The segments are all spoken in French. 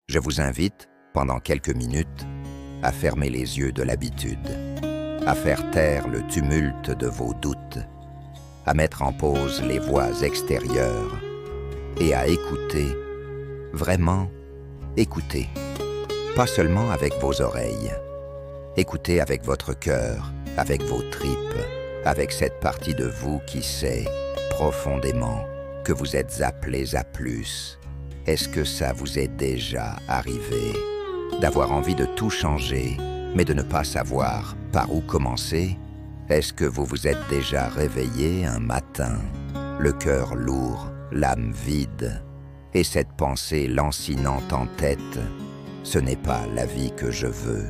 Je vous invite, pendant quelques minutes, à fermer les yeux de l'habitude, à faire taire le tumulte de vos doutes, à mettre en pause les voix extérieures et à écouter, vraiment écouter, pas seulement avec vos oreilles. Écoutez avec votre cœur, avec vos tripes, avec cette partie de vous qui sait, profondément, que vous êtes appelés à plus. Est-ce que ça vous est déjà arrivé d'avoir envie de tout changer, mais de ne pas savoir par où commencer? Est-ce que vous vous êtes déjà réveillé un matin, le cœur lourd, l'âme vide, et cette pensée lancinante en tête, ce n'est pas la vie que je veux?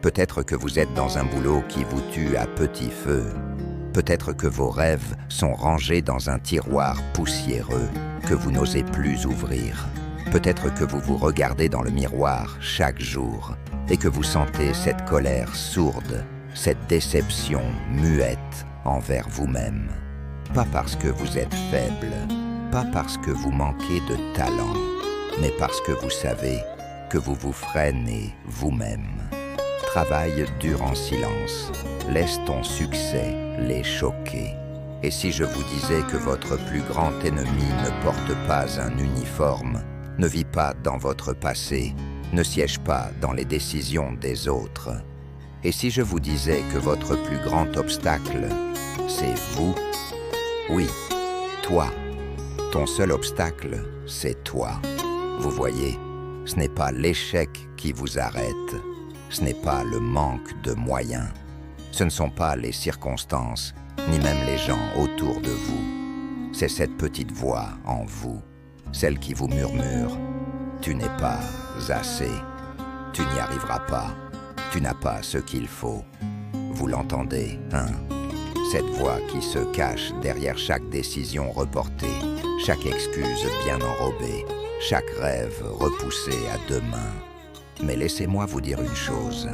Peut-être que vous êtes dans un boulot qui vous tue à petit feu. Peut-être que vos rêves sont rangés dans un tiroir poussiéreux que vous n'osez plus ouvrir. Peut-être que vous vous regardez dans le miroir chaque jour et que vous sentez cette colère sourde, cette déception muette envers vous-même. Pas parce que vous êtes faible, pas parce que vous manquez de talent, mais parce que vous savez que vous vous freinez vous-même. Travaille dur en silence, laisse ton succès les choquer. Et si je vous disais que votre plus grand ennemi ne porte pas un uniforme, ne vit pas dans votre passé, ne siège pas dans les décisions des autres? Et si je vous disais que votre plus grand obstacle, c'est vous? Oui, toi. Ton seul obstacle, c'est toi. Vous voyez, ce n'est pas l'échec qui vous arrête. Ce n'est pas le manque de moyens. Ce ne sont pas les circonstances, ni même les gens autour de vous. C'est cette petite voix en vous, celle qui vous murmure « Tu n'es pas assez, tu n'y arriveras pas, tu n'as pas ce qu'il faut ». Vous l'entendez, hein? Cette voix qui se cache derrière chaque décision reportée, chaque excuse bien enrobée, chaque rêve repoussé à demain. Mais laissez-moi vous dire une chose,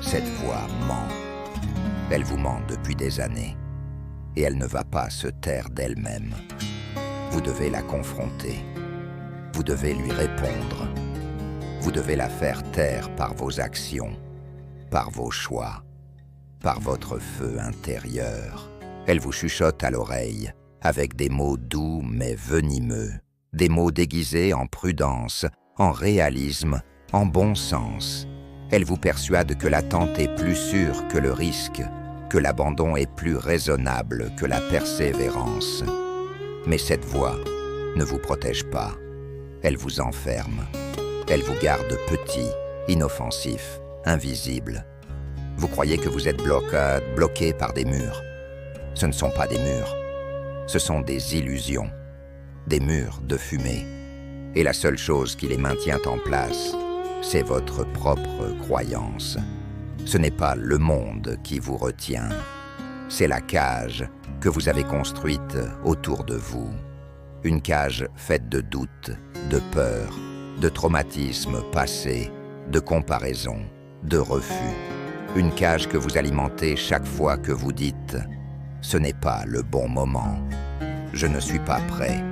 cette voix ment. Elle vous ment depuis des années, et elle ne va pas se taire d'elle-même. Vous devez la confronter, vous devez lui répondre, vous devez la faire taire par vos actions, par vos choix, par votre feu intérieur. Elle vous chuchote à l'oreille, avec des mots doux mais venimeux, des mots déguisés en prudence, en réalisme, en bon sens. Elle vous persuade que l'attente est plus sûre que le risque, que l'abandon est plus raisonnable que la persévérance. Mais cette voix ne vous protège pas. Elle vous enferme. Elle vous garde petit, inoffensif, invisible. Vous croyez que vous êtes bloqué par des murs. Ce ne sont pas des murs. Ce sont des illusions, des murs de fumée. Et la seule chose qui les maintient en place, c'est votre propre croyance. Ce n'est pas le monde qui vous retient, c'est la cage que vous avez construite autour de vous. Une cage faite de doutes, de peurs, de traumatismes passés, de comparaisons, de refus. Une cage que vous alimentez chaque fois que vous dites « Ce n'est pas le bon moment, je ne suis pas prêt,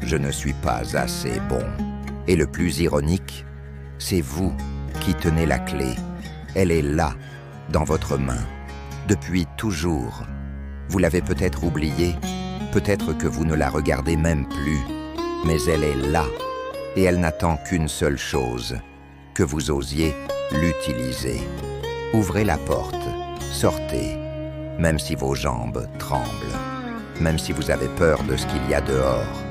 je ne suis pas assez bon ». Et le plus ironique, c'est vous qui tenez la clé. Elle est là, dans votre main, depuis toujours. Vous l'avez peut-être oubliée, peut-être que vous ne la regardez même plus, mais elle est là, et elle n'attend qu'une seule chose, que vous osiez l'utiliser. Ouvrez la porte, sortez, même si vos jambes tremblent, même si vous avez peur de ce qu'il y a dehors,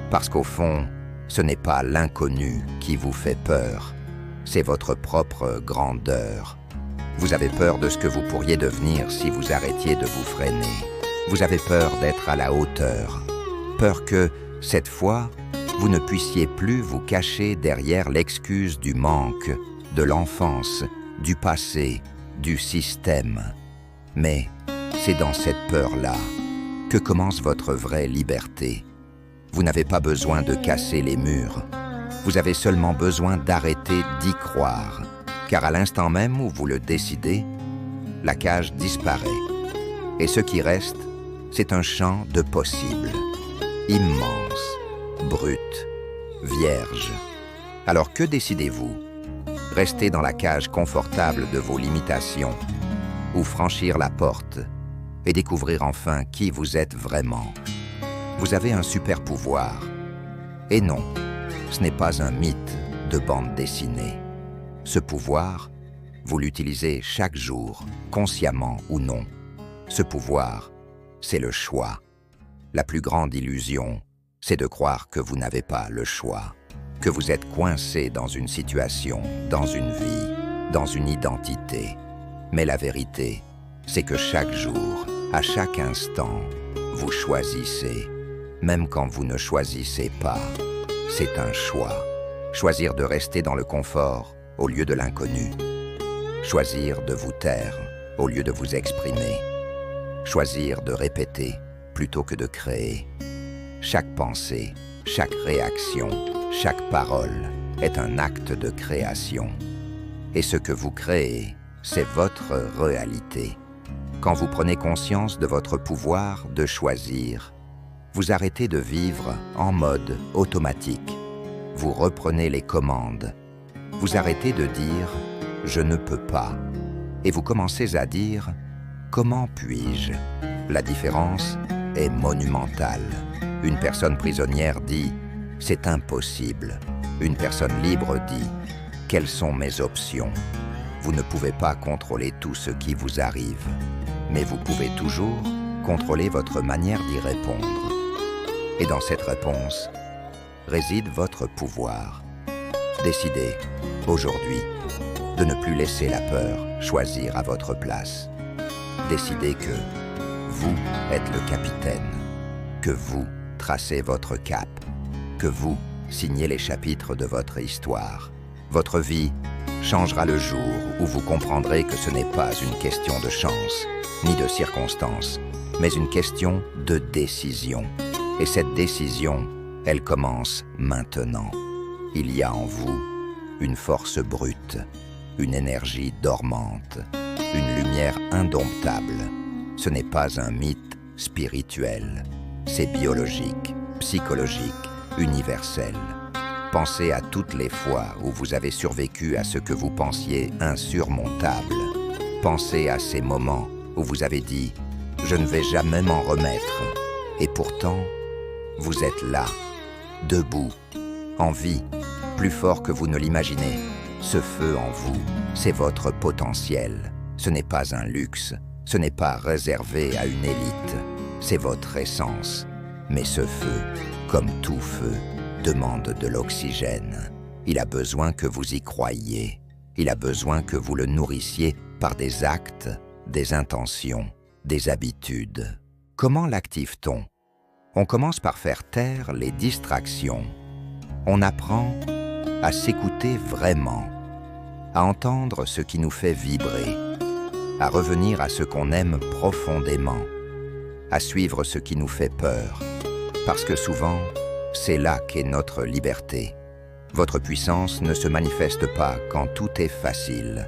parce qu'au fond, ce n'est pas l'inconnu qui vous fait peur, c'est votre propre grandeur. Vous avez peur de ce que vous pourriez devenir si vous arrêtiez de vous freiner. Vous avez peur d'être à la hauteur. Peur que, cette fois, vous ne puissiez plus vous cacher derrière l'excuse du manque, de l'enfance, du passé, du système. Mais c'est dans cette peur-là que commence votre vraie liberté. Vous n'avez pas besoin de casser les murs. Vous avez seulement besoin d'arrêter d'y croire. Car à l'instant même où vous le décidez, la cage disparaît. Et ce qui reste, c'est un champ de possibles. Immense, brut, vierge. Alors que décidez-vous? Rester dans la cage confortable de vos limitations ou franchir la porte et découvrir enfin qui vous êtes vraiment? Vous avez un super pouvoir. Et non, ce n'est pas un mythe de bande dessinée. Ce pouvoir, vous l'utilisez chaque jour, consciemment ou non. Ce pouvoir, c'est le choix. La plus grande illusion, c'est de croire que vous n'avez pas le choix, que vous êtes coincé dans une situation, dans une vie, dans une identité. Mais la vérité, c'est que chaque jour, à chaque instant, vous choisissez, même quand vous ne choisissez pas. C'est un choix. Choisir de rester dans le confort au lieu de l'inconnu. Choisir de vous taire au lieu de vous exprimer. Choisir de répéter plutôt que de créer. Chaque pensée, chaque réaction, chaque parole est un acte de création. Et ce que vous créez, c'est votre réalité. Quand vous prenez conscience de votre pouvoir de choisir, vous arrêtez de vivre en mode automatique. Vous reprenez les commandes. Vous arrêtez de dire « je ne peux pas » et vous commencez à dire « comment puis-je » La différence est monumentale. Une personne prisonnière dit « c'est impossible ». Une personne libre dit « quelles sont mes options ?» Vous ne pouvez pas contrôler tout ce qui vous arrive, mais vous pouvez toujours contrôler votre manière d'y répondre. Et dans cette réponse réside votre pouvoir. Décidez, aujourd'hui, de ne plus laisser la peur choisir à votre place. Décidez que vous êtes le capitaine, que vous tracez votre cap, que vous signez les chapitres de votre histoire. Votre vie changera le jour où vous comprendrez que ce n'est pas une question de chance, ni de circonstance, mais une question de décision. Et cette décision, elle commence maintenant. Il y a en vous une force brute, une énergie dormante, une lumière indomptable. Ce n'est pas un mythe spirituel, c'est biologique, psychologique, universel. Pensez à toutes les fois où vous avez survécu à ce que vous pensiez insurmontable. Pensez à ces moments où vous avez dit « je ne vais jamais m'en remettre ». Et pourtant, vous êtes là, debout, en vie, plus fort que vous ne l'imaginez. Ce feu en vous, c'est votre potentiel. Ce n'est pas un luxe, ce n'est pas réservé à une élite, c'est votre essence. Mais ce feu, comme tout feu, demande de l'oxygène. Il a besoin que vous y croyiez. Il a besoin que vous le nourrissiez par des actes, des intentions, des habitudes. Comment l'active-t-on? On commence par faire taire les distractions. On apprend à s'écouter vraiment, à entendre ce qui nous fait vibrer, à revenir à ce qu'on aime profondément, à suivre ce qui nous fait peur, parce que souvent, c'est là qu'est notre liberté. Votre puissance ne se manifeste pas quand tout est facile.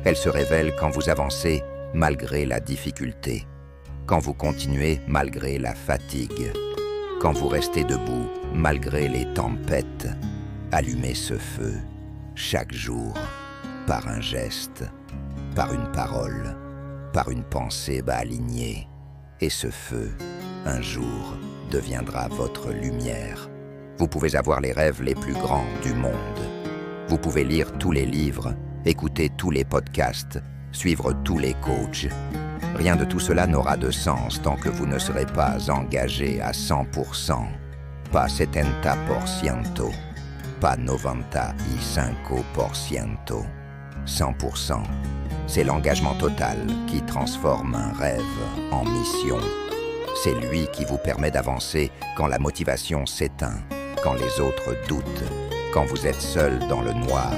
Elle se révèle quand vous avancez malgré la difficulté, quand vous continuez malgré la fatigue, quand vous restez debout malgré les tempêtes. Allumez ce feu chaque jour, par un geste, par une parole, par une pensée alignée. Et ce feu, un jour, deviendra votre lumière. Vous pouvez avoir les rêves les plus grands du monde. Vous pouvez lire tous les livres, écouter tous les podcasts, suivre tous les coachs. Rien de tout cela n'aura de sens tant que vous ne serez pas engagé à 100%. Pas 70%, pas 95%. 100%, c'est l'engagement total qui transforme un rêve en mission. C'est lui qui vous permet d'avancer quand la motivation s'éteint, quand les autres doutent, quand vous êtes seul dans le noir,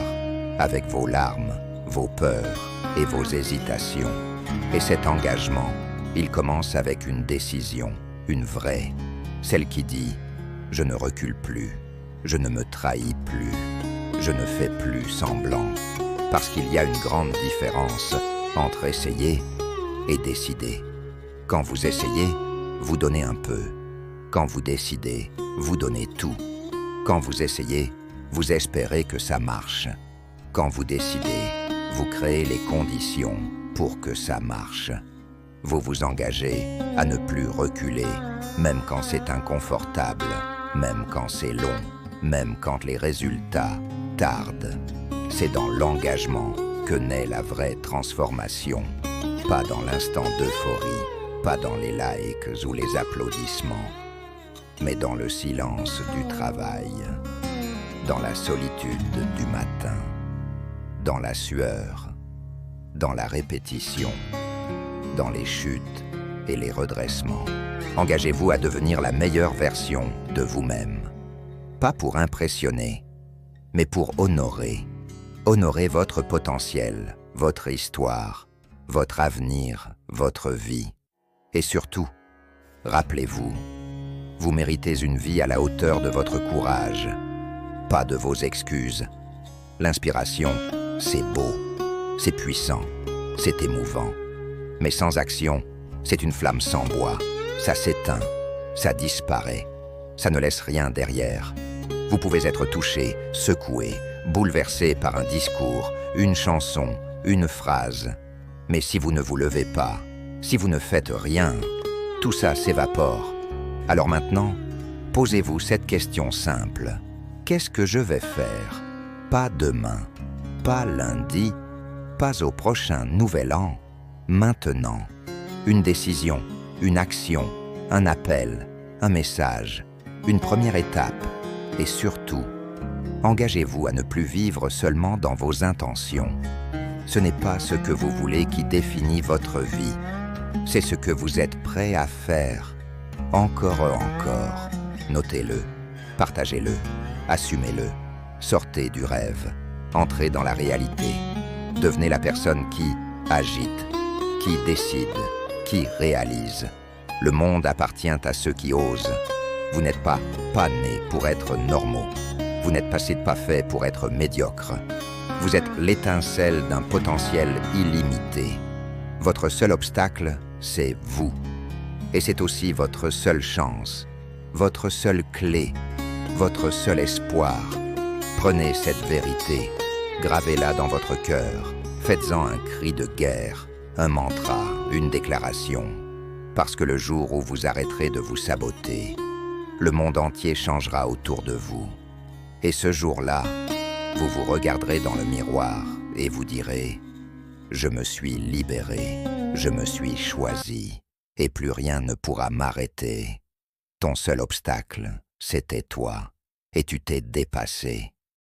avec vos larmes, vos peurs et vos hésitations. Et cet engagement, il commence avec une décision, une vraie, celle qui dit « je ne recule plus, je ne me trahis plus, je ne fais plus semblant ». Parce qu'il y a une grande différence entre essayer et décider. Quand vous essayez, vous donnez un peu. Quand vous décidez, vous donnez tout. Quand vous essayez, Vous espérez que ça marche. Quand vous décidez, vous créez les conditions pour que ça marche. Vous vous engagez à ne plus reculer, même quand c'est inconfortable, même quand c'est long, même quand les résultats tardent. C'est dans l'engagement que naît la vraie transformation, pas dans l'instant d'euphorie, pas dans les likes ou les applaudissements, mais dans le silence du travail, dans la solitude du matin, dans la sueur, dans la répétition, dans les chutes et les redressements. Engagez-vous à devenir la meilleure version de vous-même. Pas pour impressionner, mais pour honorer. Honorer votre potentiel, votre histoire, votre avenir, votre vie. Et surtout, rappelez-vous, vous méritez une vie à la hauteur de votre courage, pas de vos excuses. L'inspiration, c'est beau, c'est puissant, c'est émouvant. Mais sans action, c'est une flamme sans bois. Ça s'éteint, ça disparaît, ça ne laisse rien derrière. Vous pouvez être touché, secoué, bouleversé par un discours, une chanson, une phrase. Mais si vous ne vous levez pas, si vous ne faites rien, tout ça s'évapore. Alors maintenant, posez-vous cette question simple. Qu'est-ce que je vais faire? Pas demain, pas lundi, pas au prochain nouvel an. Maintenant, une décision, une action, un appel, un message, une première étape. Et surtout, engagez-vous à ne plus vivre seulement dans vos intentions. Ce n'est pas ce que vous voulez qui définit votre vie. C'est ce que vous êtes prêt à faire. Encore. Notez-le, partagez-le, assumez-le. Sortez du rêve, entrez dans la réalité. Devenez la personne qui agite, qui décide, qui réalise. Le monde appartient à ceux qui osent. Vous n'êtes pas nés pour être normaux. Vous n'êtes pas fait pour être médiocre. Vous êtes l'étincelle d'un potentiel illimité. Votre seul obstacle, c'est vous. Et c'est aussi votre seule chance, votre seule clé, votre seul espoir. Prenez cette vérité, gravez-la dans votre cœur, faites-en un cri de guerre, un mantra, une déclaration. Parce que le jour où vous arrêterez de vous saboter, le monde entier changera autour de vous. Et ce jour-là, vous vous regarderez dans le miroir et vous direz « Je me suis libéré, je me suis choisi, et plus rien ne pourra m'arrêter. Ton seul obstacle, c'était toi, et tu t'es dépassé.